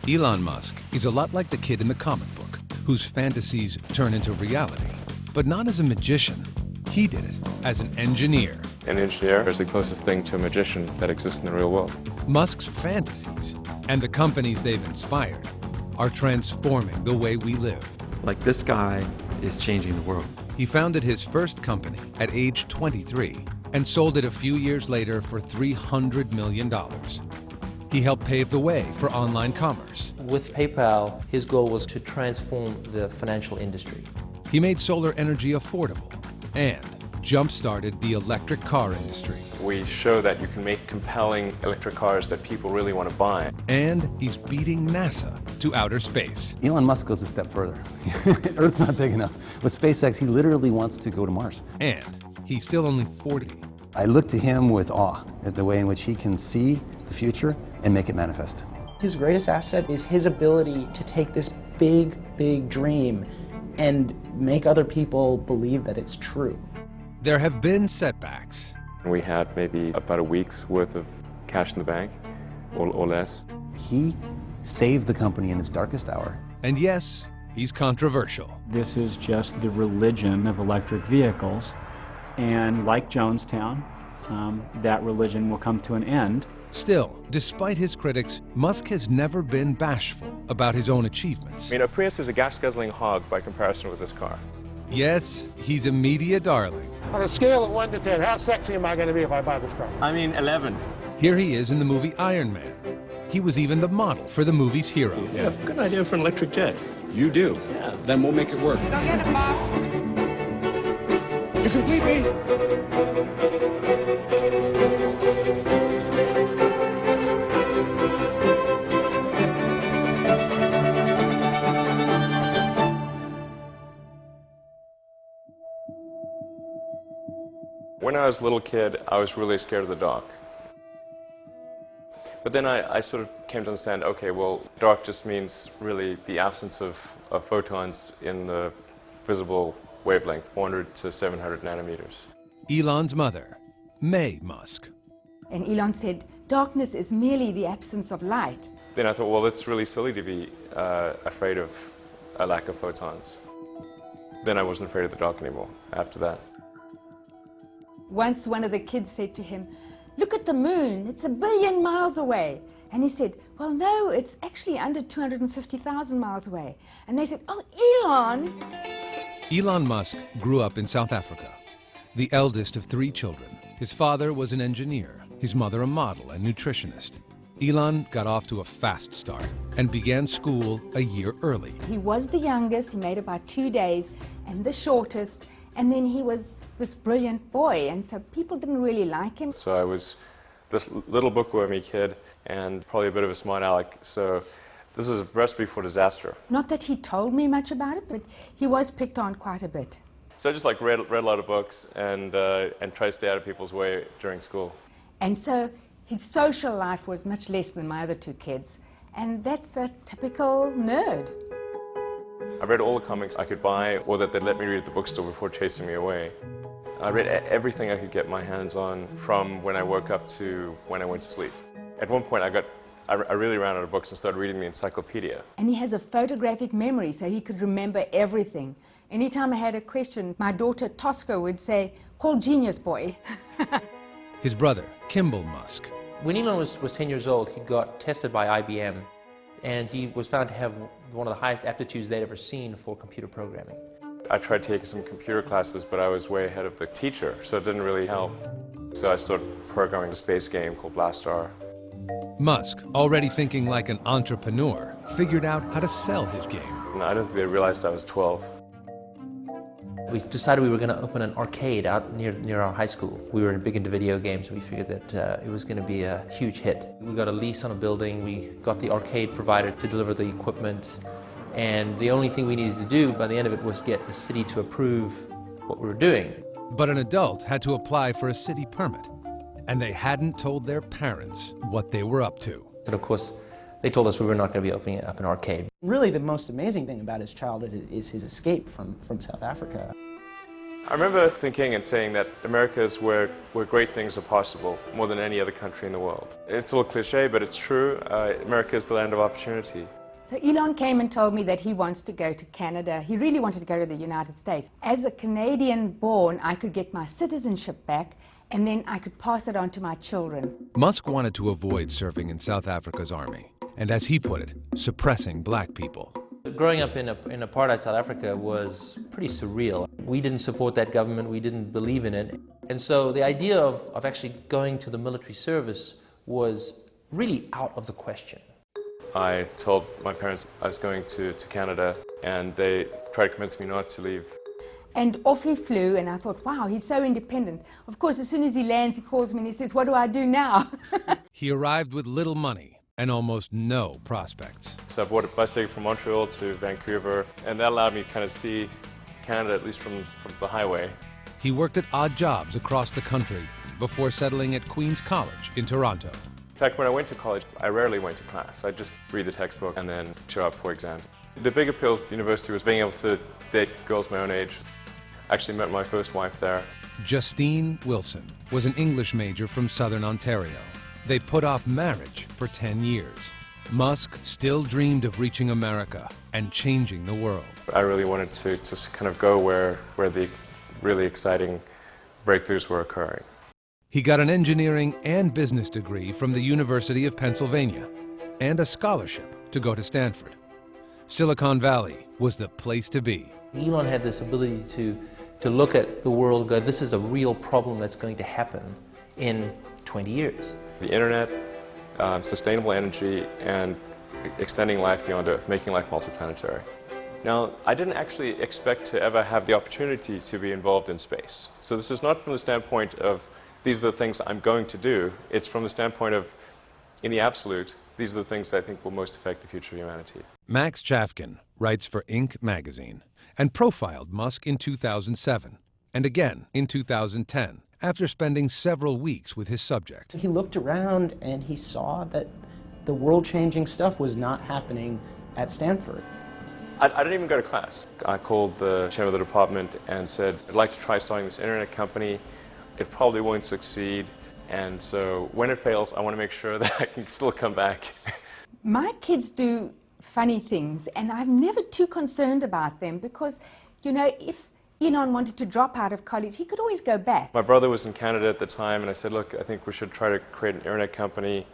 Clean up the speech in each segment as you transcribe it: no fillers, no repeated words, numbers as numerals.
Elon Musk is a lot like the kid in the comic book, whose fantasies turn into reality, but not as a magician. He did it as an engineer. An engineer is the closest thing to a magician that exists in the real world. Musk's fantasies and the companies they've inspired are transforming the way we live. Like, this guy is changing the world. He founded his first company at age 23 and sold it a few years later for $300 million. He helped pave the way for online commerce. With PayPal, his goal was to transform the financial industry. He made solar energy affordable and jump-started the electric car industry. We show that you can make compelling electric cars that people really want to buy. And he's beating NASA to outer space. Elon Musk goes a step further. Earth's not big enough. With SpaceX, he literally wants to go to Mars. And he's still only 40. I look to him with awe at the way in which he can see the future and make it manifest. His greatest asset is his ability to take this big dream and make other people believe that it's true. There have been setbacks. We had maybe about a week's worth of cash in the bank, or less. He saved the company in its darkest hour. And yes, he's controversial. This is just the religion of electric vehicles, and like Jonestown, that religion will come to an end. Still, despite his critics, Musk has never been bashful about his own achievements. I mean, a Prius is a gas-guzzling hog by comparison with this car. Yes, he's a media darling. On a scale of 1 to 10, how sexy am I going to be if I buy this car? I mean, 11. Here he is in the movie Iron Man. He was even the model for the movie's hero. Yeah, good idea for an electric jet. You do? Yeah. Then we'll make it work. Go get it, boss. You complete me? When I was a little kid, I was really scared of the dark. But then I sort of came to understand, okay, well, dark just means really the absence of photons in the visible wavelength, 400 to 700 nanometers. Elon's mother, May Musk. And Elon said, darkness is merely the absence of light. Then I thought, well, it's really silly to be afraid of a lack of photons. Then I wasn't afraid of the dark anymore after that. Once one of the kids said to him, look at the moon, it's 1 billion miles away. And he said, well, no, it's actually under 250,000 miles away. And they said, oh, Elon! Elon Musk grew up in South Africa, the eldest of 3 children. His father was an engineer, his mother a model and nutritionist. Elon got off to a fast start and began school a year early. He was the youngest, he made about 2 days, and the shortest, and then he was this brilliant boy, and so people didn't really like him. So I was this little bookwormy kid and probably a bit of a smart aleck, so this is a recipe for disaster. Not that he told me much about it, but he was picked on quite a bit. So I just read a lot of books and tried to stay out of people's way during school. And so his social life was much less than my other 2 kids, and that's a typical nerd. I read all the comics I could buy or that they'd let me read at the bookstore before chasing me away. I read everything I could get my hands on from when I woke up to when I went to sleep. At one point I really ran out of books and started reading the encyclopedia. And he has a photographic memory, so he could remember everything. Anytime I had a question, my daughter Tosca would say, call Genius Boy. His brother, Kimball Musk. When Elon was 10 years old, he got tested by IBM, and he was found to have one of the highest aptitudes they'd ever seen for computer programming. I tried taking some computer classes, but I was way ahead of the teacher, so it didn't really help. So I started programming a space game called Blastar. Musk, already thinking like an entrepreneur, figured out how to sell his game. And I don't think they realized I was 12. We decided we were going to open an arcade out near our high school. We were big into video games, and we figured that it was going to be a huge hit. We got a lease on a building, we got the arcade provider to deliver the equipment, and the only thing we needed to do by the end of it was get the city to approve what we were doing. But an adult had to apply for a city permit, and they hadn't told their parents what they were up to. And of course, they told us we were not going to be opening up an arcade. Really, the most amazing thing about his childhood is his escape from South Africa. I remember thinking and saying that America is where great things are possible, more than any other country in the world. It's a little cliche, but it's true. America is the land of opportunity. So Elon came and told me that he wants to go to Canada. He really wanted to go to the United States. As a Canadian born, I could get my citizenship back, and then I could pass it on to my children. Musk wanted to avoid serving in South Africa's army, and as he put it, suppressing black people. Growing up in apartheid South Africa was pretty surreal. We didn't support that government, we didn't believe in it. And so the idea of actually going to the military service was really out of the question. I told my parents I was going to Canada, and they tried to convince me not to leave. And off he flew, and I thought, wow, he's so independent. Of course, as soon as he lands, he calls me and he says, what do I do now? He arrived with little money and almost no prospects. So I bought a bus ticket from Montreal to Vancouver, and that allowed me to kind of see Canada, at least from the highway. He worked at odd jobs across the country before settling at Queen's College in Toronto. In fact, when I went to college, I rarely went to class. I'd just read the textbook and then show up for exams. The big appeal of the university was being able to date girls my own age. I actually met my first wife there. Justine Wilson was an English major from Southern Ontario. They put off marriage for 10 years. Musk still dreamed of reaching America and changing the world. I really wanted to kind of go where the really exciting breakthroughs were occurring. He got an engineering and business degree from the University of Pennsylvania and a scholarship to go to Stanford. Silicon Valley was the place to be. Elon had this ability to look at the world and go, this is a real problem that's going to happen in 20 years. The internet, sustainable energy, and extending life beyond Earth, making life multiplanetary. Now, I didn't actually expect to ever have the opportunity to be involved in space. So this is not from the standpoint of, these are the things I'm going to do. It's from the standpoint of, in the absolute, these are the things that I think will most affect the future of humanity. Max Chafkin writes for Inc. magazine and profiled Musk in 2007 and again in 2010 after spending several weeks with his subject. He looked around and he saw that the world-changing stuff was not happening at Stanford. I didn't even go to class. I called the chairman of the department and said, I'd like to try starting this internet company. It probably won't succeed, and so when it fails, I want to make sure that I can still come back. My kids do funny things, and I'm never too concerned about them because, you know, if Elon wanted to drop out of college, he could always go back. My brother was in Canada at the time, and I said, look, I think we should try to create an internet company.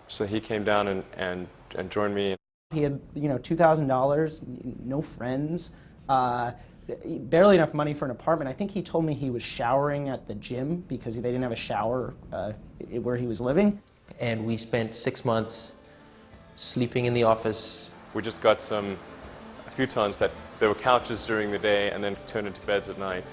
So he came down and joined me. He had, you know, $2,000, no friends, barely enough money for an apartment. I think he told me he was showering at the gym because they didn't have a shower where he was living. And we spent 6 months sleeping in the office. We just got futons that there were couches during the day and then turned into beds at night.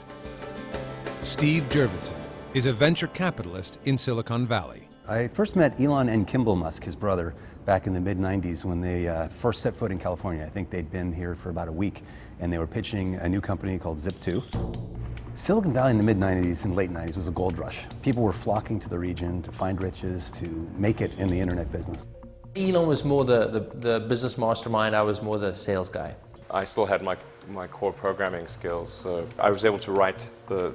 Steve Jurvetson is a venture capitalist in Silicon Valley. I first met Elon and Kimball Musk, his brother, back in the mid-90s when they first set foot in California. I think they'd been here for about a week, and they were pitching a new company called Zip2. Silicon Valley in the mid-90s and late 90s was a gold rush. People were flocking to the region to find riches, to make it in the internet business. Elon was more the business mastermind, I was more the sales guy. I still had my core programming skills, so I was able to write the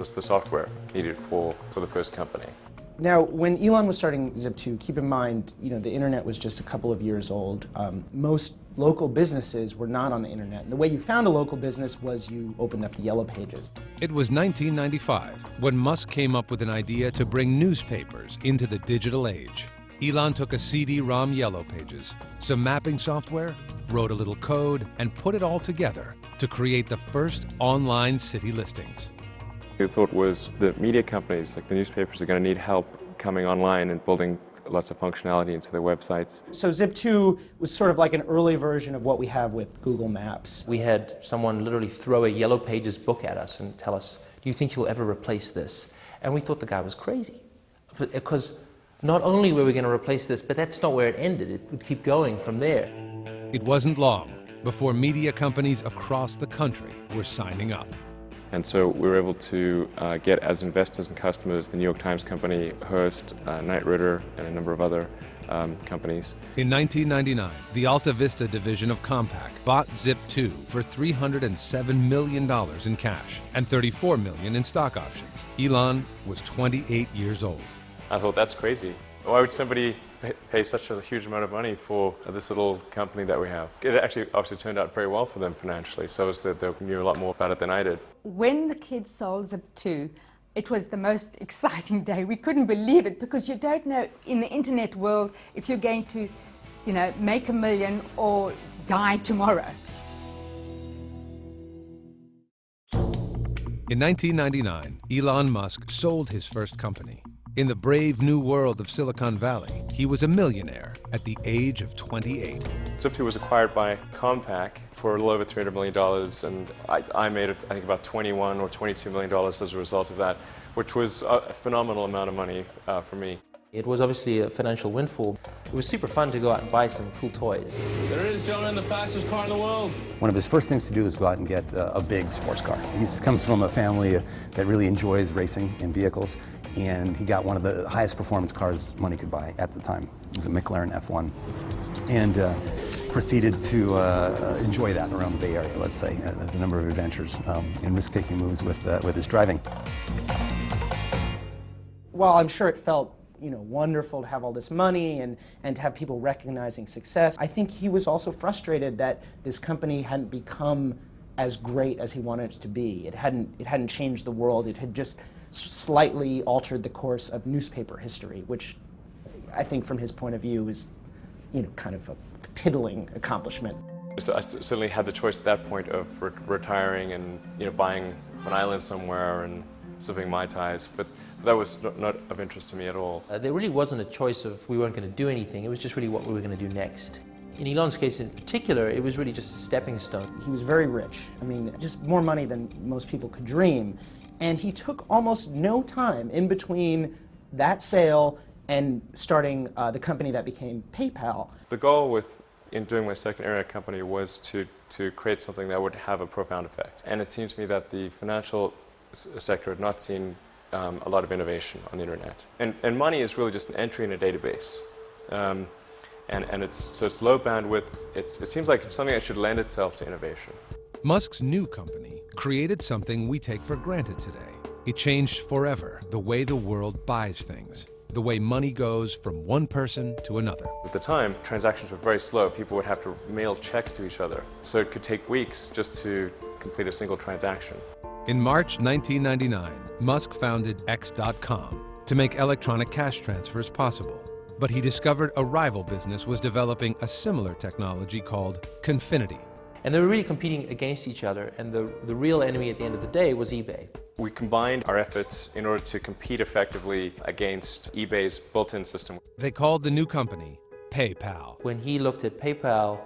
software needed for the first company. Now, when Elon was starting Zip2, keep in mind, you know, the internet was just a couple of years old. Most local businesses were not on the internet. And the way you found a local business was you opened up the Yellow Pages. It was 1995 when Musk came up with an idea to bring newspapers into the digital age. Elon took a CD-ROM Yellow Pages, some mapping software, wrote a little code, and put it all together to create the first online city listings. The thought was that media companies, like the newspapers, are going to need help coming online and building lots of functionality into their websites. So Zip2 was sort of like an early version of what we have with Google Maps. We had someone literally throw a Yellow Pages book at us and tell us, do you think you'll ever replace this? And we thought the guy was crazy. Because not only were we going to replace this, but that's not where it ended. It would keep going from there. It wasn't long before media companies across the country were signing up. And so we were able to get as investors and customers the New York Times Company, Hearst, Knight Ridder, and a number of other companies. In 1999, the Alta Vista division of Compaq bought Zip2 for $307 million in cash and $34 million in stock options. Elon was 28 years old. I thought, that's crazy. Why would somebody pay such a huge amount of money for this little company that we have? It actually obviously turned out very well for them financially, so they knew a lot more about it than I did. When the kids sold Zip2, it was the most exciting day. We couldn't believe it because you don't know in the internet world if you're going to, make $1 million or die tomorrow. In 1999, Elon Musk sold his first company. In the brave new world of Silicon Valley, he was a millionaire at the age of 28. Zip2 was acquired by Compaq for a little over $300 million, and I made, I think, about $21 or $22 million as a result of that, which was a phenomenal amount of money for me. It was obviously a financial windfall. It was super fun to go out and buy some cool toys. There it is, gentlemen, the fastest car in the world. One of his first things to do is go out and get a big sports car. He comes from a family that really enjoys racing in vehicles, and he got one of the highest performance cars money could buy at the time. It was a McLaren F1, and proceeded to enjoy that around the Bay Area, let's say, a number of adventures and risk-taking moves with his driving. While I'm sure it felt wonderful to have all this money and to have people recognizing success, I think he was also frustrated that this company hadn't become as great as he wanted it to be. It hadn't changed the world. It had just slightly altered the course of newspaper history, which I think from his point of view is, kind of a piddling accomplishment. So I certainly had the choice at that point of retiring and buying an island somewhere and sipping Mai Tais, but that was not of interest to me at all. There really wasn't a choice of we weren't going to do anything. It was just really what we were going to do next. In Elon's case in particular, it was really just a stepping stone. He was very rich. I mean, just more money than most people could dream. And he took almost no time in between that sale and starting the company that became PayPal. The goal in doing my second internet company was to create something that would have a profound effect. And it seemed to me that the financial sector had not seen a lot of innovation on the internet. And money is really just an entry in a database. And it's low bandwidth. It seems like it's something that should lend itself to innovation. Musk's new company created something we take for granted today. It changed forever the way the world buys things, the way money goes from one person to another. At the time, transactions were very slow. People would have to mail checks to each other. So it could take weeks just to complete a single transaction. In March 1999, Musk founded X.com to make electronic cash transfers possible. But he discovered a rival business was developing a similar technology called Confinity. And they were really competing against each other, and the real enemy at the end of the day was eBay. We combined our efforts in order to compete effectively against eBay's built-in system. They called the new company PayPal. When he looked at PayPal,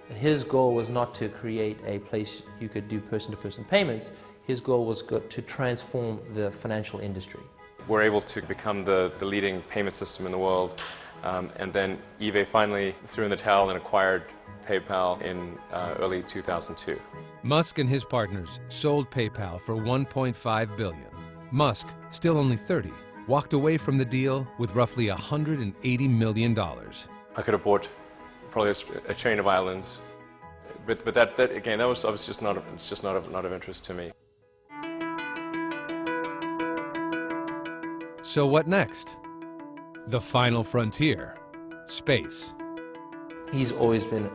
his goal was not to create a place you could do person-to-person payments. His goal was to transform the financial industry. We're able to become the leading payment system in the world, and then eBay finally threw in the towel and acquired PayPal in early 2002. Musk and his partners sold PayPal for $1.5 billion. Musk, still only 30, walked away from the deal with roughly $180 million. I could have bought probably a chain of islands, but that again, that was obviously just not of interest to me. So what next? The final frontier, space. He's always been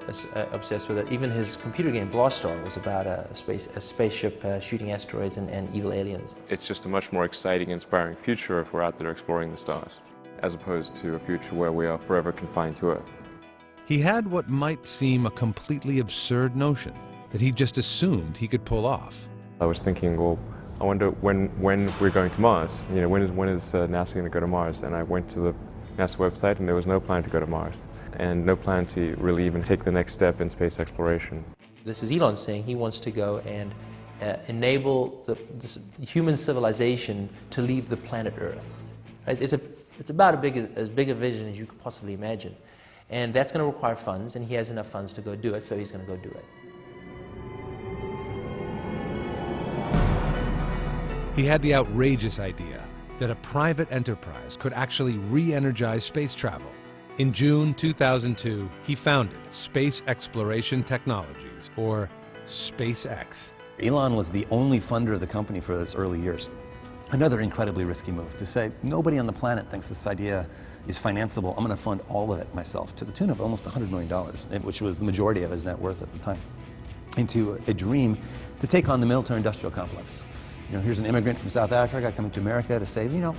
obsessed with it. Even his computer game Blastar was about a spaceship shooting asteroids and evil aliens. It's just a much more exciting, inspiring future if we're out there exploring the stars, as opposed to a future where we are forever confined to Earth. He had what might seem a completely absurd notion that he just assumed he could pull off. I was thinking, well, I wonder when we're going to Mars. When is NASA going to go to Mars? And I went to the NASA website, and there was no plan to go to Mars, and no plan to really even take the next step in space exploration. This is Elon saying he wants to go and enable this human civilization to leave the planet Earth. Right? It's about as big a vision as you could possibly imagine, and that's going to require funds, and he has enough funds to go do it, so he's going to go do it. He had the outrageous idea that a private enterprise could actually re-energize space travel. In June 2002, he founded Space Exploration Technologies, or SpaceX. Elon was the only funder of the company for its early years. Another incredibly risky move to say, nobody on the planet thinks this idea is financeable. I'm going to fund all of it myself, to the tune of almost $100 million, which was the majority of his net worth at the time, into a dream to take on the military-industrial complex. You know, here's an immigrant from South Africa coming to America to say, you know,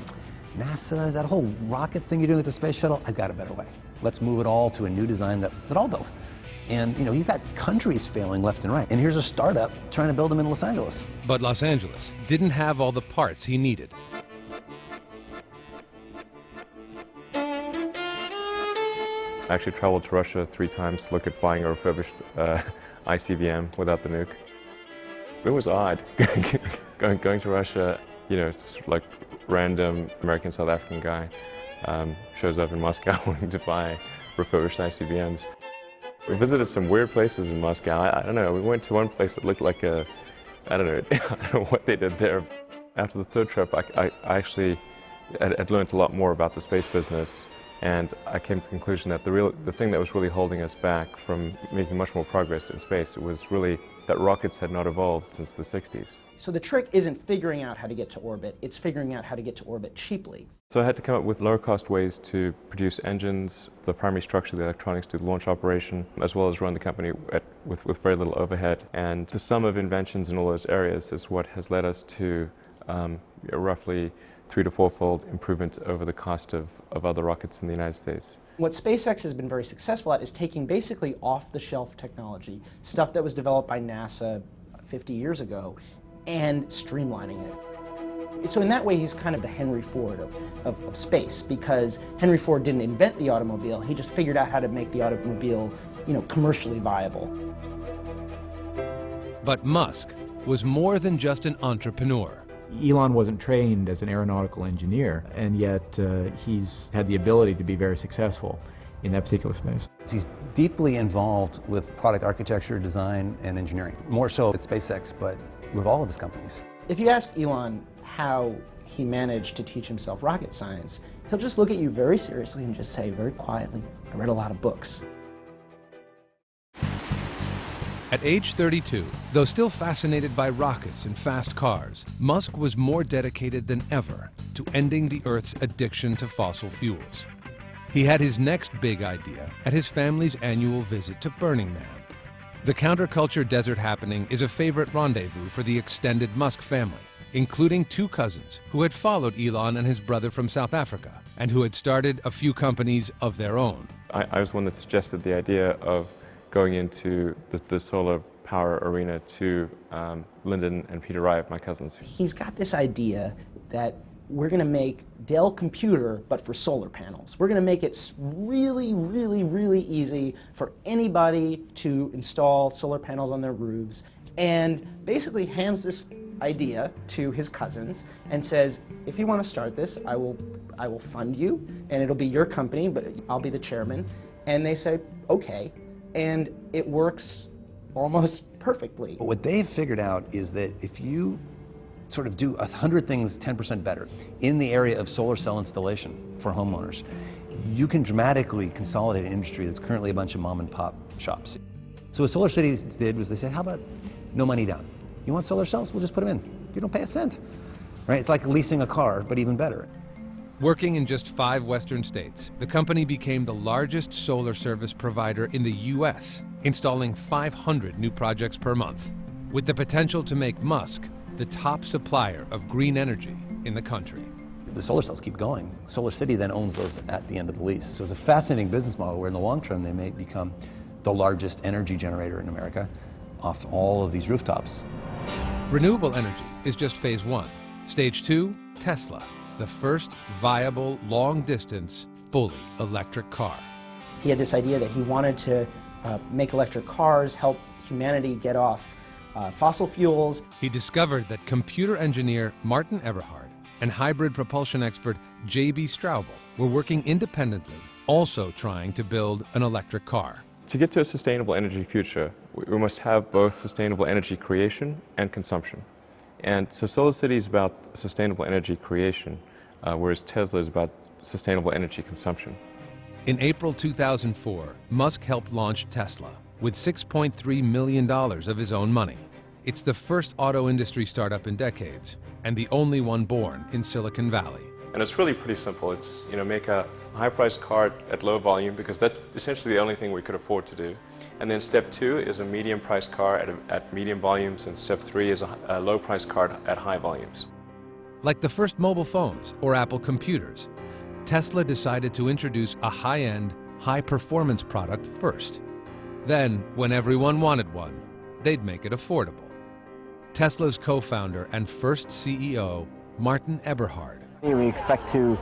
NASA, that whole rocket thing you're doing with the space shuttle, I've got a better way. Let's move it all to a new design that I'll build. And, you know, you've got countries failing left and right. And here's a startup trying to build them in Los Angeles. But Los Angeles didn't have all the parts he needed. I actually traveled to Russia 3 times to look at buying a refurbished ICBM without the nuke. It was odd going to Russia. You know, it's like random American South African guy shows up in Moscow wanting to buy refurbished ICBMs. We visited some weird places in Moscow. I don't know, we went to one place that looked like I don't know what they did there. After the 3rd trip, I actually had learned a lot more about the space business, and I came to the conclusion that the thing that was really holding us back from making much more progress in space was really that rockets had not evolved since the 60s. So the trick isn't figuring out how to get to orbit, it's figuring out how to get to orbit cheaply. So I had to come up with lower-cost ways to produce engines, the primary structure, the electronics, do the launch operation, as well as run the company with very little overhead. And the sum of inventions in all those areas is what has led us to roughly 3- to 4-fold improvement over the cost of other rockets in the United States. What SpaceX has been very successful at is taking basically off-the-shelf technology, stuff that was developed by NASA 50 years ago, and streamlining it. So in that way, he's kind of the Henry Ford of space, because Henry Ford didn't invent the automobile, he just figured out how to make the automobile, you know, commercially viable. But Musk was more than just an entrepreneur. Elon wasn't trained as an aeronautical engineer, and yet he's had the ability to be very successful in that particular space. He's deeply involved with product architecture, design, and engineering. More so at SpaceX, but with all of his companies. If you ask Elon how he managed to teach himself rocket science, he'll just look at you very seriously and just say very quietly, I read a lot of books. At age 32, though still fascinated by rockets and fast cars, Musk was more dedicated than ever to ending the Earth's addiction to fossil fuels. He had his next big idea at his family's annual visit to Burning Man. The counterculture desert happening is a favorite rendezvous for the extended Musk family, including 2 cousins who had followed Elon and his brother from South Africa and who had started a few companies of their own. I was one that suggested the idea of going into the solar power arena to Lyndon and Peter Wright, my cousins. He's got this idea that we're going to make Dell Computer, but for solar panels. We're going to make it really, really, really easy for anybody to install solar panels on their roofs, and basically hands this idea to his cousins and says, if you want to start this, I will fund you, and it'll be your company, but I'll be the chairman. And they say, okay, and it works almost perfectly. But what they've figured out is that if you sort of do 100 things 10% better in the area of solar cell installation for homeowners, you can dramatically consolidate an industry that's currently a bunch of mom and pop shops. So what Solar Cities did was they said, how about no money down? You want solar cells? We'll just put them in. You don't pay a cent. Right? It's like leasing a car, but even better. Working in just 5 western states, the company became the largest solar service provider in the U.S., installing 500 new projects per month, with the potential to make Musk the top supplier of green energy in the country. The solar cells keep going. Solar City then owns those at the end of the lease. So it's a fascinating business model where in the long term they may become the largest energy generator in America off all of these rooftops. Renewable energy is just phase 1. Stage 2, Tesla, the first viable long-distance, fully electric car. He had this idea that he wanted to make electric cars, help humanity get off fossil fuels. He discovered that computer engineer Martin Eberhard and hybrid propulsion expert J.B. Straubel were working independently, also trying to build an electric car. To get to a sustainable energy future, we must have both sustainable energy creation and consumption. And so Solar City is about sustainable energy creation, whereas Tesla is about sustainable energy consumption. In April 2004, Musk helped launch Tesla with $6.3 million of his own money. It's the first auto industry startup in decades, and the only one born in Silicon Valley. And it's really pretty simple. It's, make a high-priced car at low volume, because that's essentially the only thing we could afford to do. And then step 2 is a medium-priced car at medium volumes, and step 3 is a low-priced car at high volumes. Like the first mobile phones or Apple computers, Tesla decided to introduce a high-end, high-performance product first. Then, when everyone wanted one, they'd make it affordable. Tesla's co-founder and first CEO, Martin Eberhard. We expect to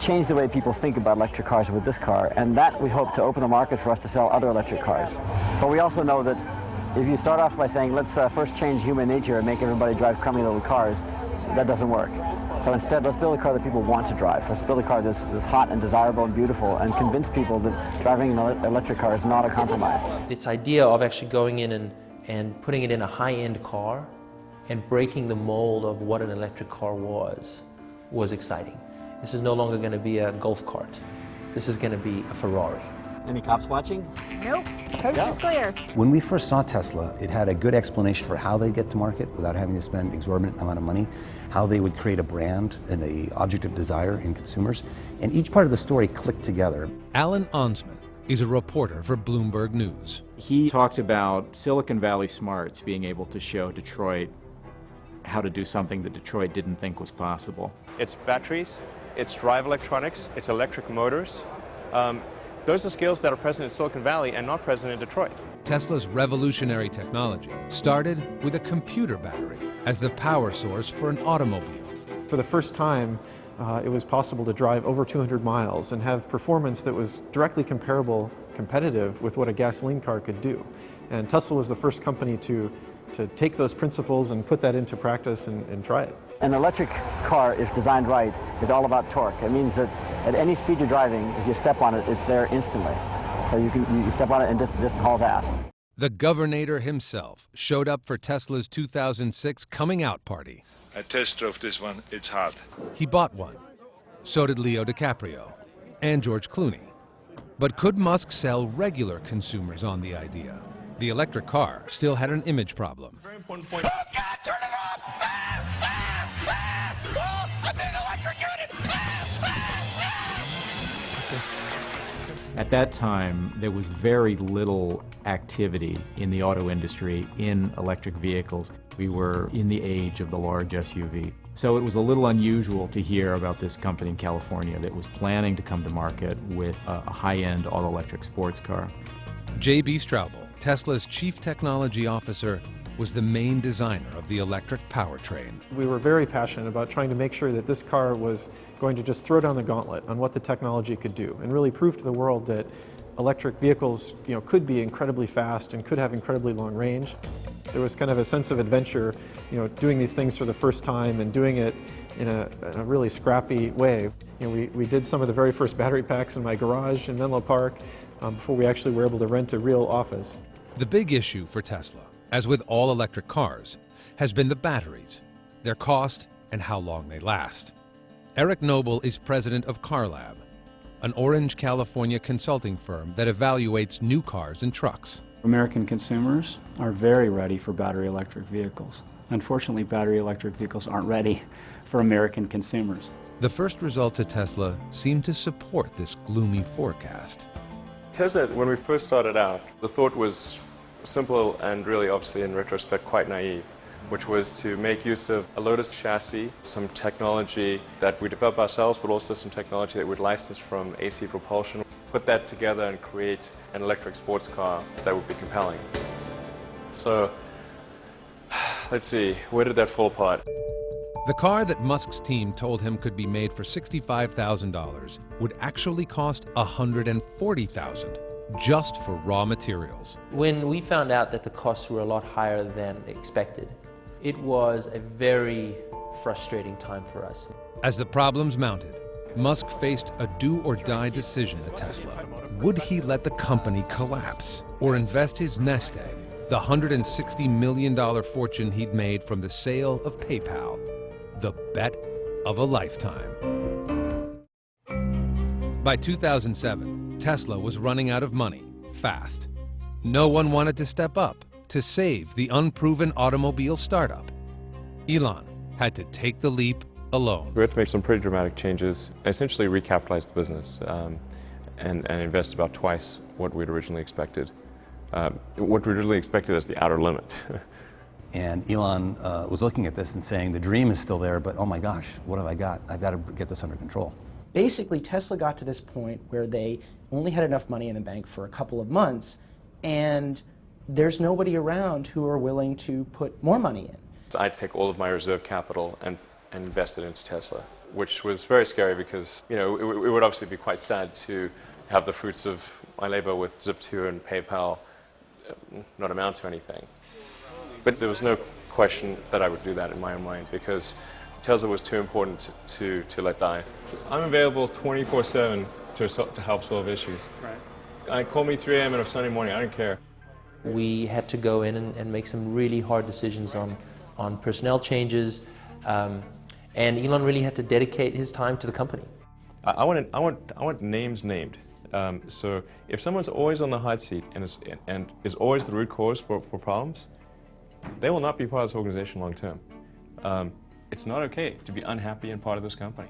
change the way people think about electric cars with this car, and that we hope to open the market for us to sell other electric cars. But we also know that if you start off by saying, let's first change human nature and make everybody drive crummy little cars, that doesn't work. So instead, let's build a car that people want to drive. Let's build a car that's hot and desirable and beautiful, and convince people that driving an electric car is not a compromise. This idea of actually going in and putting it in a high-end car and breaking the mold of what an electric car was exciting. This is no longer going to be a golf cart. This is going to be a Ferrari. Any cops watching? Nope, coast is clear. When we first saw Tesla, it had a good explanation for how they'd get to market without having to spend exorbitant amount of money, how they would create a brand and an object of desire in consumers, and each part of the story clicked together. Alan Onsman is a reporter for Bloomberg News. He talked about Silicon Valley smarts being able to show Detroit how to do something that Detroit didn't think was possible. It's batteries, it's drive electronics, it's electric motors. Those are skills that are present in Silicon Valley and not present in Detroit. Tesla's revolutionary technology started with a computer battery as the power source for an automobile. For the first time, it was possible to drive over 200 miles and have performance that was directly competitive with what a gasoline car could do. And Tesla was the first company to take those principles and put that into practice and try it. An electric car, if designed right, is all about torque. It means that at any speed you're driving, if you step on it, it's there instantly. So you step on it and just hauls ass. The Governator himself showed up for Tesla's 2006 coming out party. I test drove this one, it's hot. He bought one. So did Leo DiCaprio and George Clooney. But could Musk sell regular consumers on the idea? The electric car still had an image problem. Very important point. Oh God, turn it off! Oh, I'm being electrocuted! At that time, there was very little activity in the auto industry in electric vehicles. We were in the age of the large SUV. So it was a little unusual to hear about this company in California that was planning to come to market with a high-end all-electric sports car. J.B. Straubel, Tesla's chief technology officer, was the main designer of the electric powertrain. We were very passionate about trying to make sure that this car was going to just throw down the gauntlet on what the technology could do and really prove to the world that electric vehicles, could be incredibly fast and could have incredibly long range. There was kind of a sense of adventure, doing these things for the first time and doing it in a really scrappy way. We did some of the very first battery packs in my garage in Menlo Park before we actually were able to rent a real office. The big issue for Tesla, as with all electric cars, has been the batteries, their cost, and how long they last. Eric Noble is president of CarLab, an Orange, California consulting firm that evaluates new cars and trucks. American consumers are very ready for battery electric vehicles. Unfortunately, battery electric vehicles aren't ready for American consumers. The first results at Tesla seem to support this gloomy forecast. Tesla, when we first started out, the thought was simple and really, obviously, in retrospect, quite naive, which was to make use of a Lotus chassis, some technology that we develop ourselves, but also some technology that we'd license from AC Propulsion, put that together and create an electric sports car that would be compelling. So, let's see, where did that fall apart? The car that Musk's team told him could be made for $65,000 would actually cost $140,000 just for raw materials. When we found out that the costs were a lot higher than expected, it was a very frustrating time for us. As the problems mounted, Musk faced a do-or-die decision at Tesla. Would he let the company collapse or invest his nest egg, the $160 million fortune he'd made from the sale of PayPal? The bet of a lifetime. By 2007, Tesla was running out of money fast. No one wanted to step up to save the unproven automobile startup. Elon had to take the leap alone. We had to make some pretty dramatic changes, essentially recapitalize the business and invest about twice what we'd originally expected. What we originally expected as the outer limit. And Elon was looking at this and saying, the dream is still there, but oh my gosh, what have I got? I've got to get this under control. Basically, Tesla got to this point where they only had enough money in the bank for a couple of months, and there's nobody around who are willing to put more money in. So I'd take all of my reserve capital and invest it into Tesla, which was very scary because, you know, it would obviously be quite sad to have the fruits of my labor with Zip2 and PayPal not amount to anything. But there was no question that I would do that in my own mind because Tesla was too important to let die. I'm available 24/7 to help solve issues. Right. Call me 3 a.m. on a Sunday morning, I don't care. We had to go in and make some really hard decisions on personnel changes, and Elon really had to dedicate his time to the company. I want names named. So if someone's always on the hot seat and is always the root cause for problems, they will not be part of this organization long term. It's not okay to be unhappy and part of this company.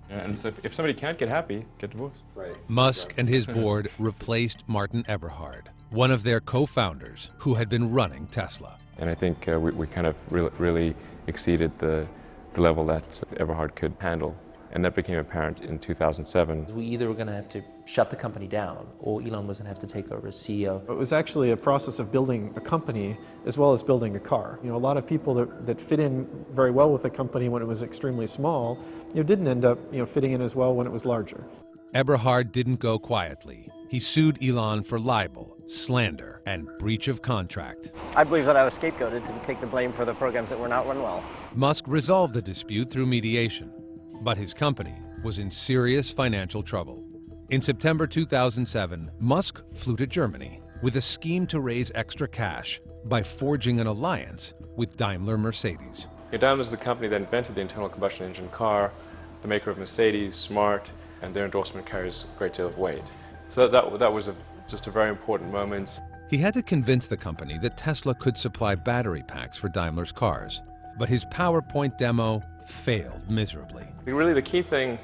And so if somebody can't get happy, get divorced. Right. Musk and his board replaced Martin Eberhard, one of their co-founders who had been running Tesla. And I think we kind of really exceeded the level that Eberhard could handle. And that became apparent in 2007. We either were going to have to shut the company down or Elon was going to have to take over as CEO. It was actually a process of building a company as well as building a car. You know, a lot of people that fit in very well with the company when it was extremely small, didn't end up, fitting in as well when it was larger. Eberhard didn't go quietly. He sued Elon for libel, slander, and breach of contract. I believe that I was scapegoated to take the blame for the programs that were not run well. Musk resolved the dispute through mediation, but his company was in serious financial trouble. In September 2007, Musk flew to Germany with a scheme to raise extra cash by forging an alliance with Daimler Mercedes. Daimler is the company that invented the internal combustion engine car, the maker of Mercedes, Smart, and their endorsement carries a great deal of weight. So that was just a very important moment. He had to convince the company that Tesla could supply battery packs for Daimler's cars, but his PowerPoint demo failed miserably. Really the key thing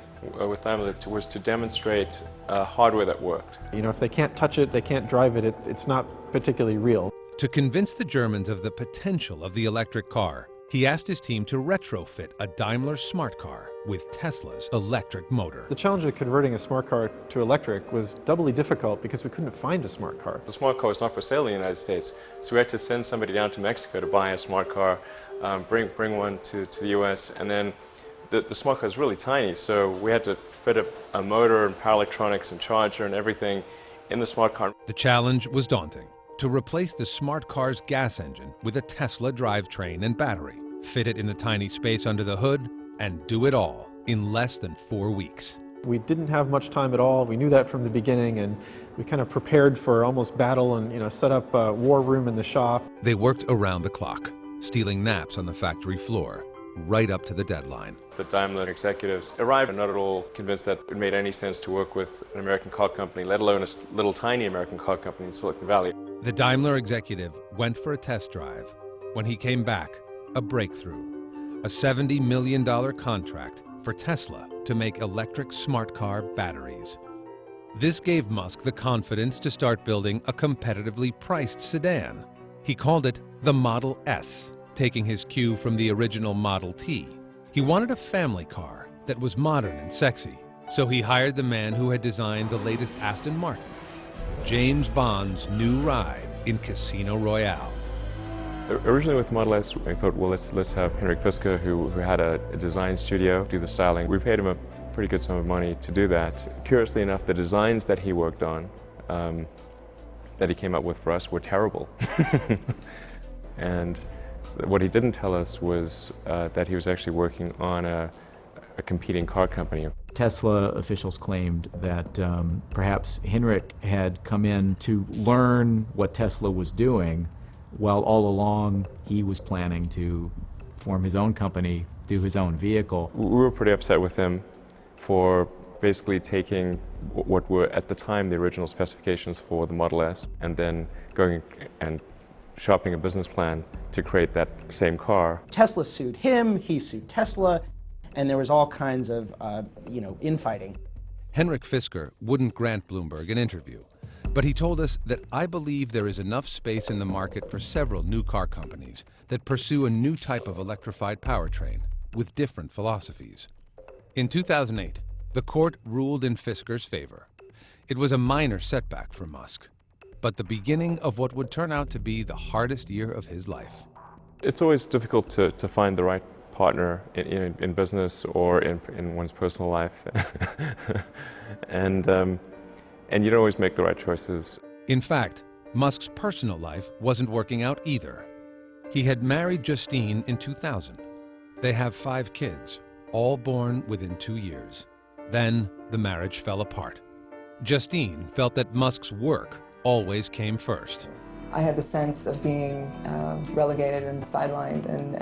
with Daimler was to demonstrate hardware that worked. If they can't touch it, they can't drive it, it's not particularly real. To convince the Germans of the potential of the electric car, he asked his team to retrofit a Daimler smart car with Tesla's electric motor. The challenge of converting a smart car to electric was doubly difficult because we couldn't find a smart car. The smart car was not for sale in the United States, so we had to send somebody down to Mexico to buy a smart car, bring one to the US, and then the smart car is really tiny, so we had to fit a motor and power electronics and charger and everything in the smart car. The challenge was daunting. To replace the smart car's gas engine with a Tesla drivetrain and battery, fit it in the tiny space under the hood, and do it all in less than 4 weeks. We didn't have much time at all. We knew that from the beginning, and we kind of prepared for almost battle and set up a war room in the shop. They worked around the clock, stealing naps on the factory floor, right up to the deadline. The Daimler executives arrived not at all convinced that it made any sense to work with an American car company, let alone a little tiny American car company in Silicon Valley. The Daimler executive went for a test drive. When he came back, a breakthrough, a $70 million contract for Tesla to make electric smart car batteries. This gave Musk the confidence to start building a competitively priced sedan. He called it the Model S, taking his cue from the original Model T. He wanted a family car that was modern and sexy, so he hired the man who had designed the latest Aston Martin, James Bond's new ride in Casino Royale. Originally with Model S, I thought, well, let's have Henrik Fisker, who had a design studio, do the styling. We paid him a pretty good sum of money to do that. Curiously enough, the designs that he worked on, that he came up with for us, were terrible. And what he didn't tell us was that he was actually working on a competing car company. Tesla officials claimed that perhaps Henrik had come in to learn what Tesla was doing, while all along he was planning to form his own company, do his own vehicle. We were pretty upset with him for basically taking what were at the time the original specifications for the Model S and then going and sharpening a business plan to create that same car. Tesla sued him, he sued Tesla, and there was all kinds of, infighting. Henrik Fisker wouldn't grant Bloomberg an interview, but he told us that I believe there is enough space in the market for several new car companies that pursue a new type of electrified powertrain with different philosophies. In 2008, the court ruled in Fisker's favor. It was a minor setback for Musk, but the beginning of what would turn out to be the hardest year of his life. It's always difficult to find the right partner in business or in one's personal life. And you don't always make the right choices. In fact, Musk's personal life wasn't working out either. He had married Justine in 2000. They have 5 kids, all born within 2 years. Then the marriage fell apart. Justine felt that Musk's work always came first. I had the sense of being relegated and sidelined, and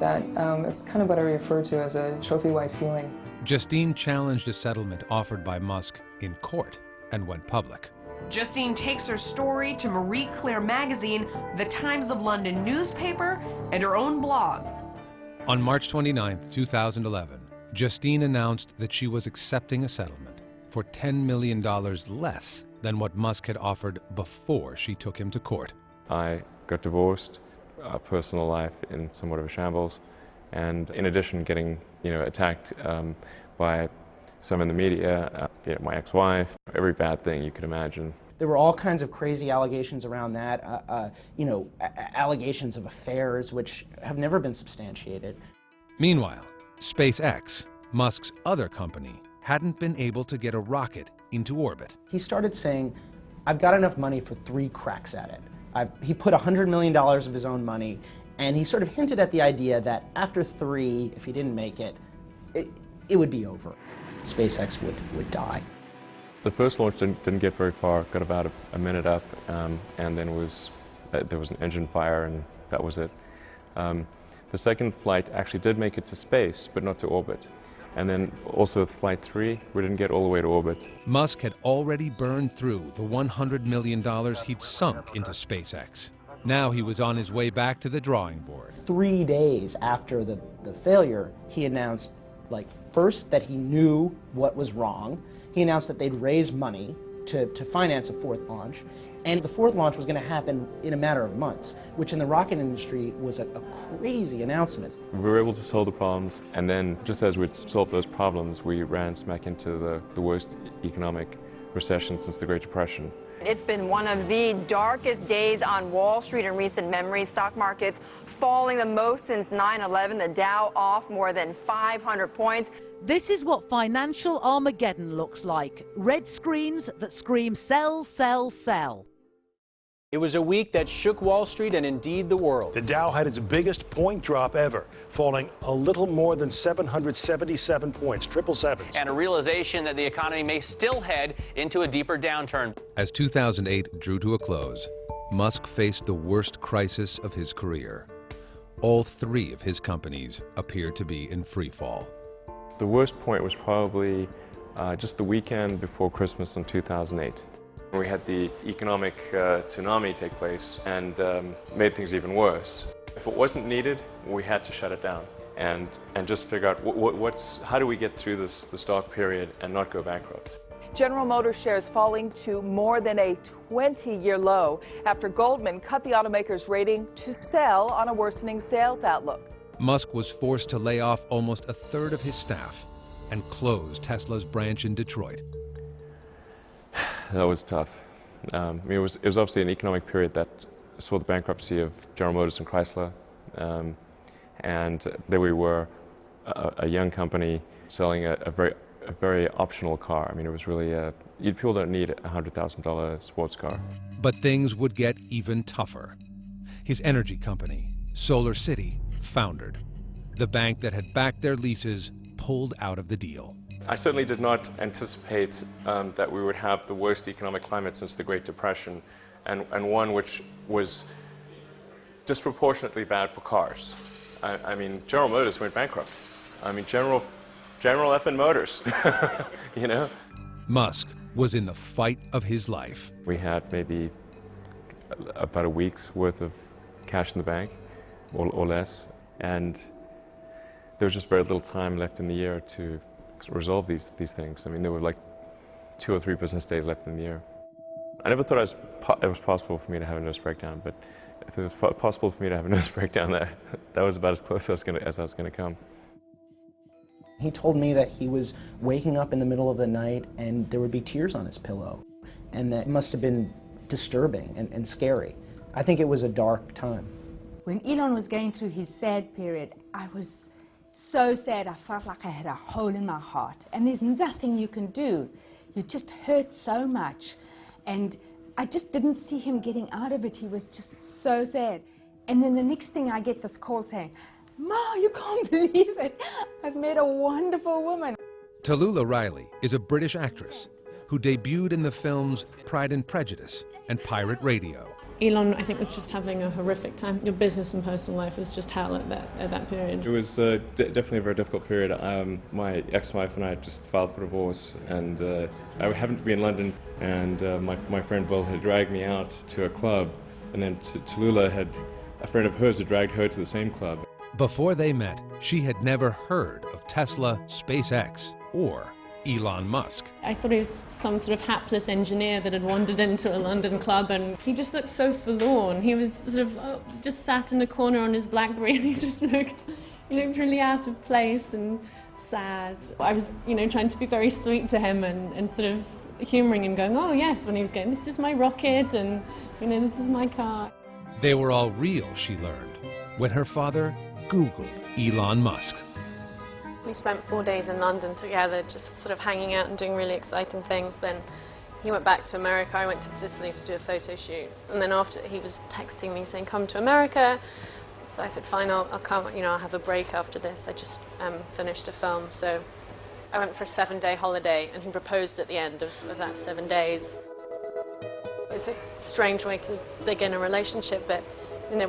that is kind of what I refer to as a trophy wife feeling. Justine challenged a settlement offered by Musk in court and went public. Justine takes her story to Marie Claire magazine, the Times of London newspaper, and her own blog. On March 29, 2011, Justine announced that she was accepting a settlement for $10 million less than what Musk had offered before she took him to court. I got divorced, personal life in somewhat of a shambles, and in addition getting attacked by some in the media, my ex-wife, every bad thing you could imagine. There were all kinds of crazy allegations around that, allegations of affairs which have never been substantiated. Meanwhile, SpaceX, Musk's other company, hadn't been able to get a rocket into orbit. He started saying, I've got enough money for 3 cracks at it. He put $100 million of his own money, and he sort of hinted at the idea that after 3, if he didn't make it, it would be over. SpaceX would die. The first launch didn't get very far, got about a minute up, and then there was an engine fire, and that was it. The second flight actually did make it to space, but not to orbit. And then also with Flight 3, we didn't get all the way to orbit. Musk had already burned through the $100 million he'd sunk into SpaceX. Now he was on his way back to the drawing board. 3 days after the failure, he announced, first that he knew what was wrong. He announced that they'd raise money to finance a 4th launch. And the 4th launch was going to happen in a matter of months, which in the rocket industry was a crazy announcement. We were able to solve the problems, and then just as we'd solved those problems, we ran smack into the worst economic recession since the Great Depression. It's been one of the darkest days on Wall Street in recent memory. Stock markets falling the most since 9/11, the Dow off more than 500 points. This is what financial Armageddon looks like. Red screens that scream sell, sell, sell. It was a week that shook Wall Street and indeed the world. The Dow had its biggest point drop ever, falling a little more than 777 points, 777s. And a realization that the economy may still head into a deeper downturn. As 2008 drew to a close, Musk faced the worst crisis of his career. All 3 of his companies appeared to be in free fall. The worst point was probably just the weekend before Christmas in 2008. We had the economic tsunami take place and made things even worse. If it wasn't needed, we had to shut it down and just figure out how do we get through this dark period and not go bankrupt. General Motors shares falling to more than a 20-year low after Goldman cut the automaker's rating to sell on a worsening sales outlook. Musk was forced to lay off almost 1/3 of his staff and close Tesla's branch in Detroit. That was tough. It was obviously an economic period that saw the bankruptcy of General Motors and Chrysler, and there we were, a young company selling a very optional car. It was really people don't need a $100,000 sports car. But things would get even tougher. His energy company, Solar City, foundered. The bank that had backed their leases pulled out of the deal. I certainly did not anticipate that we would have the worst economic climate since the Great Depression, and one which was disproportionately bad for cars. General Motors went bankrupt. General General F&N Motors, you know? Musk was in the fight of his life. We had maybe about a week's worth of cash in the bank, or less, and there was just very little time left in the year to resolve these things. I mean, there were like 2 or 3 business days left in the year. I never thought it was possible for me to have a nervous breakdown, but if it was possible for me to have a nervous breakdown, that was about as close as I was going to come. He told me that he was waking up in the middle of the night and there would be tears on his pillow, and that must have been disturbing and scary. I think it was a dark time. When Elon was going through his sad period, I was so sad. I felt like I had a hole in my heart, and there's nothing you can do. You just hurt so much, and I just didn't see him getting out of it. He was just so sad. And then the next thing I get this call saying, "Ma, you can't believe it. I've met a wonderful woman." Tallulah Riley is a British actress who debuted in the films Pride and Prejudice and Pirate Radio. Elon, I think, was just having a horrific time. Your business and personal life was just hell at that period. It was definitely a very difficult period. My ex-wife and I had just filed for divorce, and I happened to be in London, and my friend Will had dragged me out to a club, and then Tallulah had, a friend of hers had dragged her to the same club. Before they met, she had never heard of Tesla, SpaceX, or Elon Musk. I thought he was some sort of hapless engineer that had wandered into a London club, and he just looked so forlorn. He was sort of just sat in a corner on his BlackBerry, and he looked really out of place and sad. I was, trying to be very sweet to him and sort of humouring him, going, "Oh yes," when he was going, "This is my rocket, and this is my car." They were all real, she learned, when her father Googled Elon Musk. We spent 4 days in London together, just sort of hanging out and doing really exciting things. Then he went back to America. I went to Sicily to do a photo shoot. And then after, he was texting me saying, "Come to America." So I said, "Fine, I'll come. I'll have a break after this. I just finished a film." So I went for a 7-day holiday, and he proposed at the end of that 7 days. It's a strange way to begin a relationship, but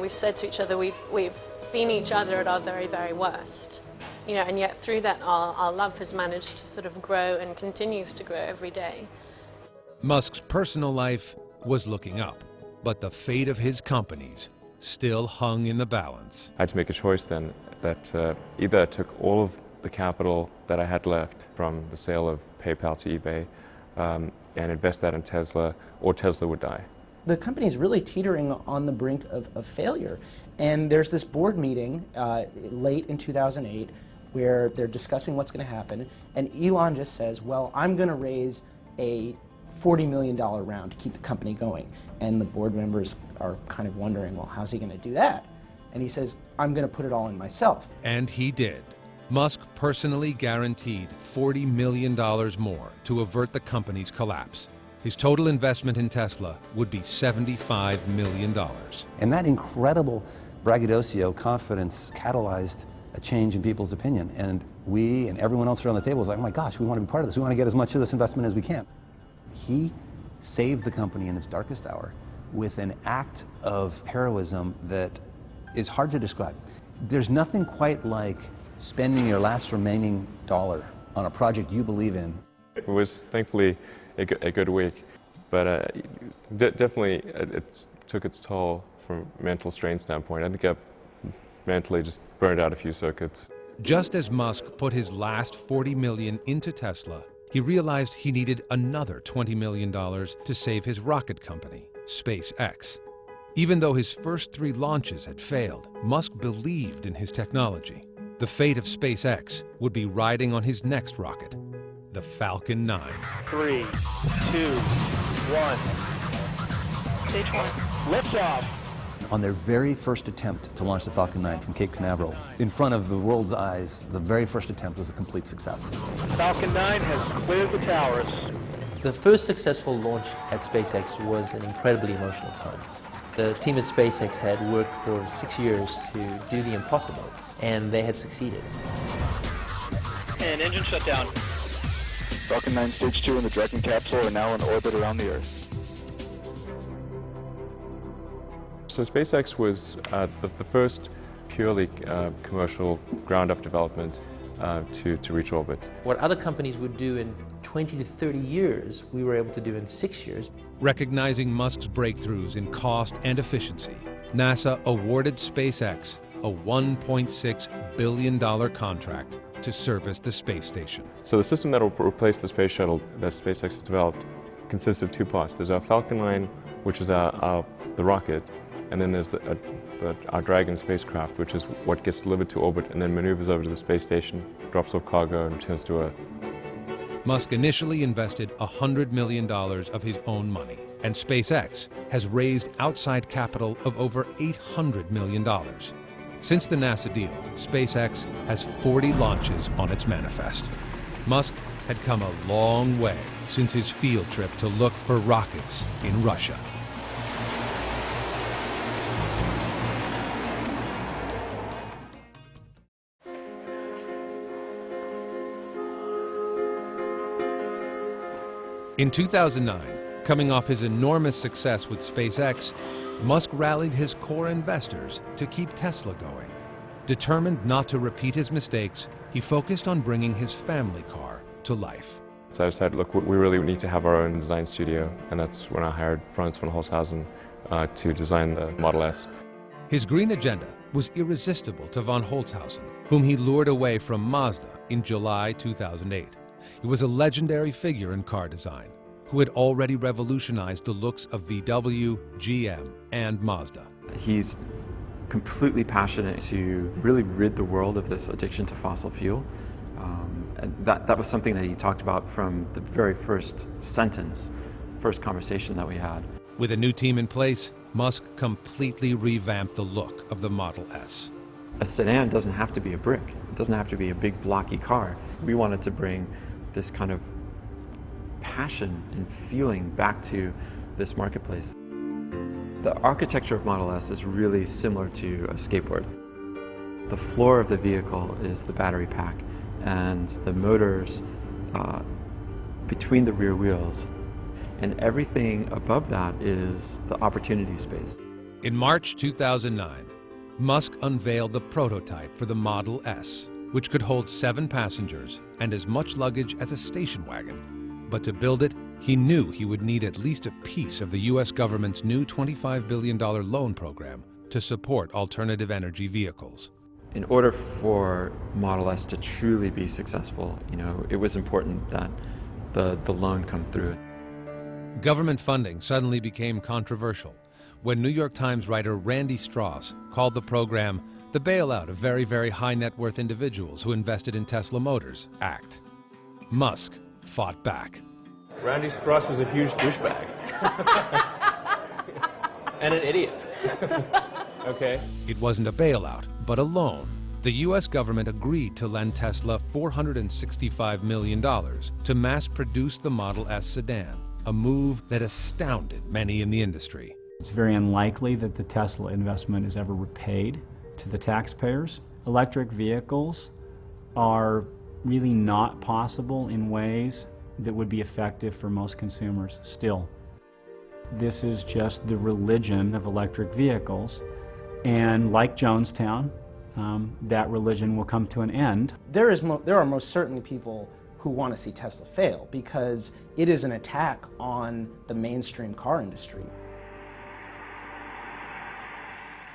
we've said to each other we've seen each other at our very, very worst. And yet through that our love has managed to sort of grow and continues to grow every day. Musk's personal life was looking up, but the fate of his companies still hung in the balance. I had to make a choice then that either I took all of the capital that I had left from the sale of PayPal to eBay and invest that in Tesla, or Tesla would die. The company's really teetering on the brink of failure. And there's this board meeting late in 2008 where they're discussing what's going to happen, and Elon just says, "Well, I'm going to raise a $40 million round to keep the company going." And the board members are kind of wondering, well, how's he going to do that? And he says, "I'm going to put it all in myself." And he did. Musk personally guaranteed $40 million more to avert the company's collapse. His total investment in Tesla would be $75 million. And that incredible braggadocio confidence catalyzed a change in people's opinion. And we and everyone else around the table was like, "Oh my gosh, we want to be part of this. We want to get as much of this investment as we can." He saved the company in its darkest hour with an act of heroism that is hard to describe. There's nothing quite like spending your last remaining dollar on a project you believe in. It was thankfully a good week, but definitely it took its toll from a mental strain standpoint. I think I mentally just burned out a few circuits. Just as Musk put his last $40 million into Tesla, he realized he needed another $20 million to save his rocket company, SpaceX. Even though his first 3 launches had failed, Musk believed in his technology. The fate of SpaceX would be riding on his next rocket, the Falcon 9. 3, 2, 1. Stage 1. Liftoff. On their very first attempt to launch the Falcon 9 from Cape Canaveral, in front of the world's eyes, the very first attempt was a complete success. Falcon 9 has cleared the towers. The first successful launch at SpaceX was an incredibly emotional time. The team at SpaceX had worked for 6 years to do the impossible, and they had succeeded. And engine shut down. Falcon 9 Stage 2 and the Dragon capsule are now in orbit around the Earth. So SpaceX was the first purely commercial ground-up development to reach orbit. What other companies would do in 20 to 30 years, we were able to do in 6 years. Recognizing Musk's breakthroughs in cost and efficiency, NASA awarded SpaceX a $1.6 billion contract to service the space station. So the system that will replace the space shuttle that SpaceX has developed consists of two parts. There's our Falcon 9, which is the rocket, and then there's our Dragon spacecraft, which is what gets delivered to orbit and then maneuvers over to the space station, drops off cargo, and returns to Earth. Musk initially invested $100 million of his own money, and SpaceX has raised outside capital of over $800 million. Since the NASA deal, SpaceX has 40 launches on its manifest. Musk had come a long way since his field trip to look for rockets in Russia. In 2009, coming off his enormous success with SpaceX, Musk rallied his core investors to keep Tesla going. Determined not to repeat his mistakes, he focused on bringing his family car to life. So I decided, look, we really need to have our own design studio, and that's when I hired Franz von Holzhausen to design the Model S. His green agenda was irresistible to von Holzhausen, whom he lured away from Mazda in July 2008. He was a legendary figure in car design, who had already revolutionized the looks of VW, GM, and Mazda. He's completely passionate to really rid the world of this addiction to fossil fuel. And that was something that he talked about from the very first conversation that we had. With a new team in place, Musk completely revamped the look of the Model S. A sedan doesn't have to be a brick. It doesn't have to be a big blocky car. We wanted to bring this kind of passion and feeling back to this marketplace. The architecture of Model S is really similar to a skateboard. The floor of the vehicle is the battery pack, and the motors between the rear wheels, and everything above that is the opportunity space. In March 2009, Musk unveiled the prototype for the Model S, which could hold 7 passengers and as much luggage as a station wagon. But to build it, he knew he would need at least a piece of the U.S. government's new $25 billion loan program to support alternative energy vehicles. In order for Model S to truly be successful, it was important that the loan come through. Government funding suddenly became controversial when New York Times writer Randy Strauss called the program the bailout of very, very high net worth individuals who invested in Tesla Motors Act. Musk fought back. Randy Strauss is a huge douchebag. And an idiot. Okay. It wasn't a bailout, but a loan. The U.S. government agreed to lend Tesla $465 million to mass produce the Model S sedan, a move that astounded many in the industry. It's very unlikely that the Tesla investment is ever repaid to the taxpayers. Electric vehicles are really not possible in ways that would be effective for most consumers still. This is just the religion of electric vehicles, and like Jonestown, that religion will come to an end. There are most certainly people who want to see Tesla fail because it is an attack on the mainstream car industry.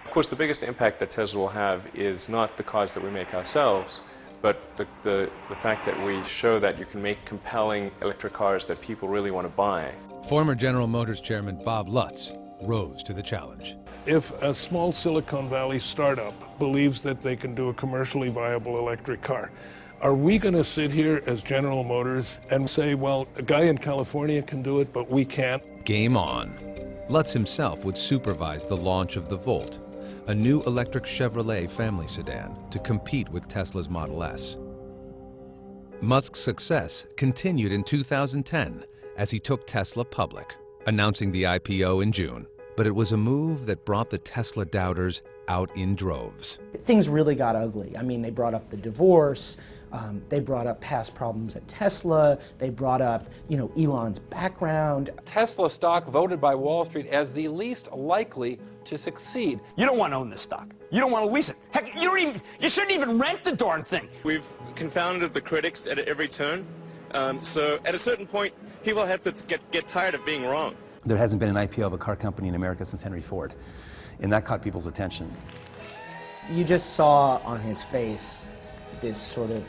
Of course, the biggest impact that Tesla will have is not the cars that we make ourselves, but the fact that we show that you can make compelling electric cars that people really want to buy. Former General Motors chairman Bob Lutz rose to the challenge. If a small Silicon Valley startup believes that they can do a commercially viable electric car, are we going to sit here as General Motors and say, well, a guy in California can do it, but we can't? Game on. Lutz himself would supervise the launch of the Volt, a new electric Chevrolet family sedan to compete with Tesla's Model S. Musk's success continued in 2010 as he took Tesla public, announcing the IPO in June. But it was a move that brought the Tesla doubters out in droves. Things really got ugly. I mean, they brought up the divorce. They brought up past problems at Tesla. They brought up, Elon's background. Tesla stock voted by Wall Street as the least likely to succeed. You don't want to own this stock. You don't want to lease it. Heck, you shouldn't even rent the darn thing. We've confounded the critics at every turn. So at a certain point, people have to get tired of being wrong. There hasn't been an IPO of a car company in America since Henry Ford, and that caught people's attention. You just saw on his face this sort of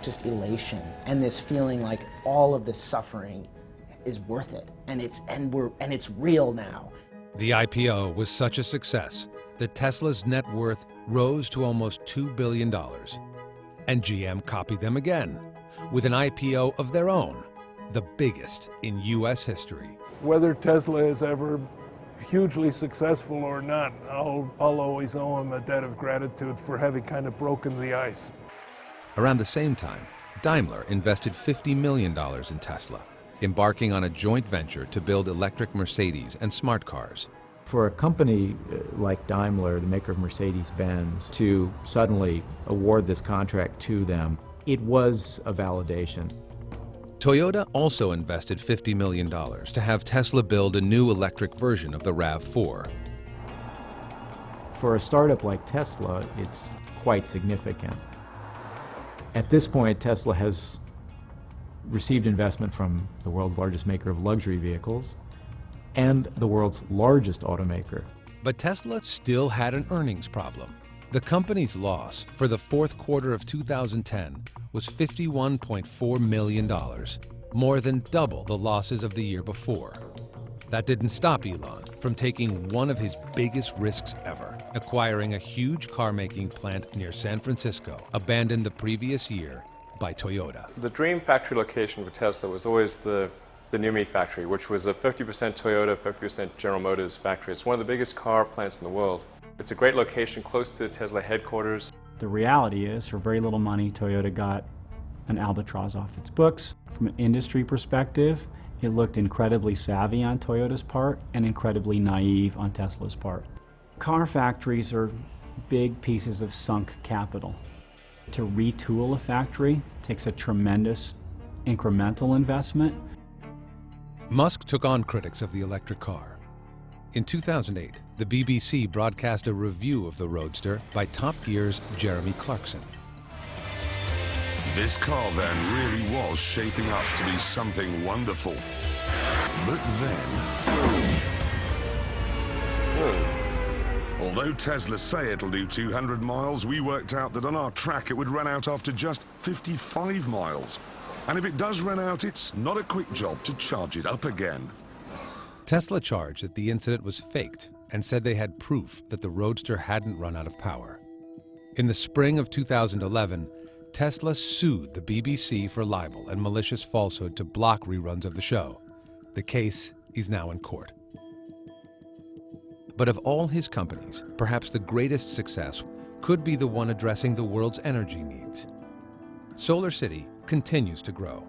just elation and this feeling like all of this suffering is worth it, and it's real now. The IPO was such a success that Tesla's net worth rose to almost $2 billion. And GM copied them again with an IPO of their own, the biggest in U.S. history. Whether Tesla is ever hugely successful or not, I'll always owe him a debt of gratitude for having kind of broken the ice. Around the same time, Daimler invested $50 million in Tesla, embarking on a joint venture to build electric Mercedes and smart cars. For a company like Daimler, the maker of Mercedes-Benz, to suddenly award this contract to them, it was a validation. Toyota also invested $50 million to have Tesla build a new electric version of the RAV4. For a startup like Tesla, it's quite significant. At this point, Tesla has received investment from the world's largest maker of luxury vehicles and the world's largest automaker. But Tesla still had an earnings problem. The company's loss for the fourth quarter of 2010 was $51.4 million, more than double the losses of the year before. That didn't stop Elon from taking one of his biggest risks ever, acquiring a huge car-making plant near San Francisco, abandoned the previous year by Toyota. The dream factory location for Tesla was always the NUMMI factory, which was a 50% Toyota, 50% General Motors factory. It's one of the biggest car plants in the world. It's a great location close to the Tesla headquarters. The reality is, for very little money, Toyota got an albatross off its books. From an industry perspective, it looked incredibly savvy on Toyota's part and incredibly naive on Tesla's part. Car factories are big pieces of sunk capital. To retool a factory takes a tremendous incremental investment. Musk took on critics of the electric car. In 2008, the BBC broadcast a review of the Roadster by Top Gear's Jeremy Clarkson. This car then really was shaping up to be something wonderful. But then... although Tesla say it'll do 200 miles, we worked out that on our track it would run out after just 55 miles. And if it does run out, it's not a quick job to charge it up again. Tesla charged that the incident was faked and said they had proof that the Roadster hadn't run out of power. In the spring of 2011, Tesla sued the BBC for libel and malicious falsehood to block reruns of the show. The case is now in court. But of all his companies, perhaps the greatest success could be the one addressing the world's energy needs. Solar City continues to grow,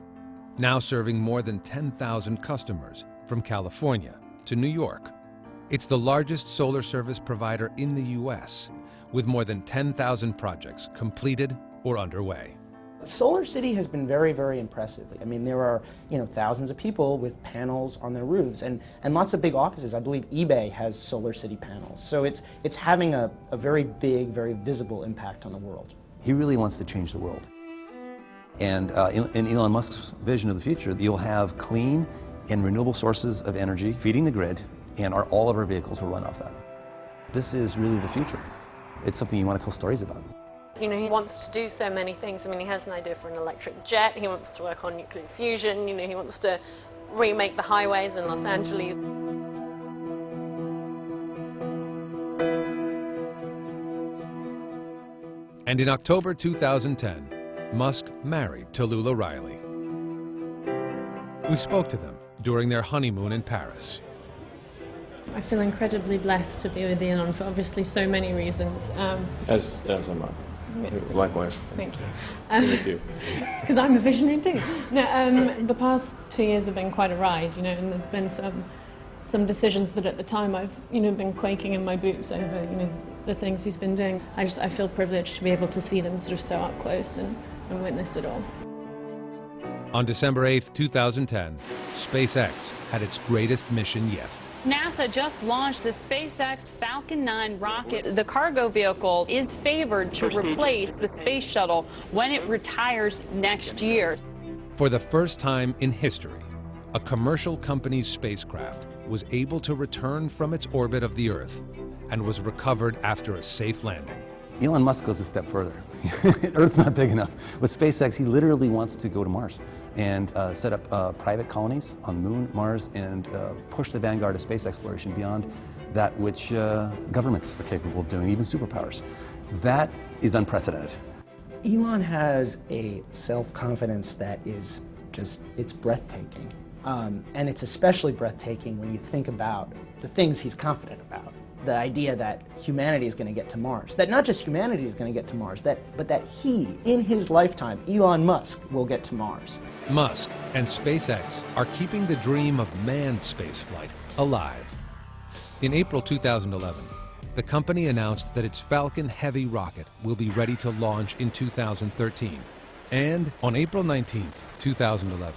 now serving more than 10,000 customers from California to New York. It's the largest solar service provider in the U.S., with more than 10,000 projects completed or underway. Solar City has been very, very impressive. I mean, there are, thousands of people with panels on their roofs and lots of big offices. I believe eBay has Solar City panels. So it's having a very big, very visible impact on the world. He really wants to change the world. And in Elon Musk's vision of the future, you'll have clean and renewable sources of energy feeding the grid, and all of our vehicles will run off that. This is really the future. It's something you want to tell stories about. He wants to do so many things. I mean, he has an idea for an electric jet. He wants to work on nuclear fusion. He wants to remake the highways in Los Angeles. And in October 2010, Musk married Tallulah Riley. We spoke to them during their honeymoon in Paris. I feel incredibly blessed to be with Elon for obviously so many reasons. As am I. Likewise. Thank you. Thank you. Because I'm a visionary too. No, the past 2 years have been quite a ride, and there've been some decisions that at the time I've, been quaking in my boots over, the things he's been doing. I feel privileged to be able to see them sort of so up close and and witness it all. On December 8, 2010, SpaceX had its greatest mission yet. NASA just launched the SpaceX Falcon 9 rocket. The cargo vehicle is favored to replace the space shuttle when it retires next year. For the first time in history, a commercial company's spacecraft was able to return from its orbit of the Earth and was recovered after a safe landing. Elon Musk goes a step further. Earth's not big enough. With SpaceX, he literally wants to go to Mars and set up private colonies on the Moon, Mars, and push the vanguard of space exploration beyond that which governments are capable of doing, even superpowers. That is unprecedented. Elon has a self-confidence that is just, it's breathtaking. And it's especially breathtaking when you think about the things he's confident about. The idea that humanity is going to get to Mars. That not just humanity is going to get to Mars, but that he, in his lifetime, Elon Musk, will get to Mars. Musk and SpaceX are keeping the dream of manned spaceflight alive. In April 2011, the company announced that its Falcon Heavy rocket will be ready to launch in 2013. And on April 19, 2011,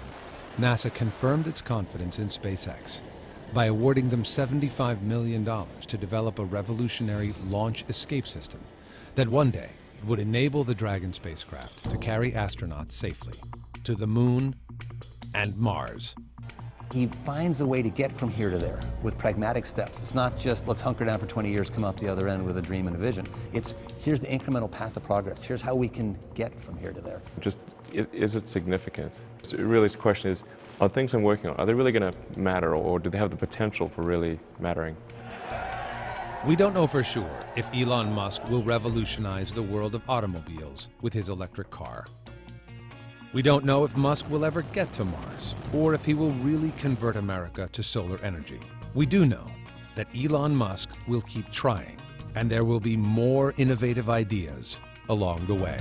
NASA confirmed its confidence in SpaceX by awarding them $75 million to develop a revolutionary launch escape system that one day would enable the Dragon spacecraft to carry astronauts safely to the Moon and Mars. He finds a way to get from here to there with pragmatic steps. It's not just let's hunker down for 20 years, come up the other end with a dream and a vision. It's here's the incremental path of progress. Here's how we can get from here to there. Just, is it significant? So really, the question is, are things I'm working on, are they really going to matter, or do they have the potential for really mattering? We don't know for sure if Elon Musk will revolutionize the world of automobiles with his electric car. We don't know if Musk will ever get to Mars, or if he will really convert America to solar energy. We do know that Elon Musk will keep trying, and there will be more innovative ideas along the way.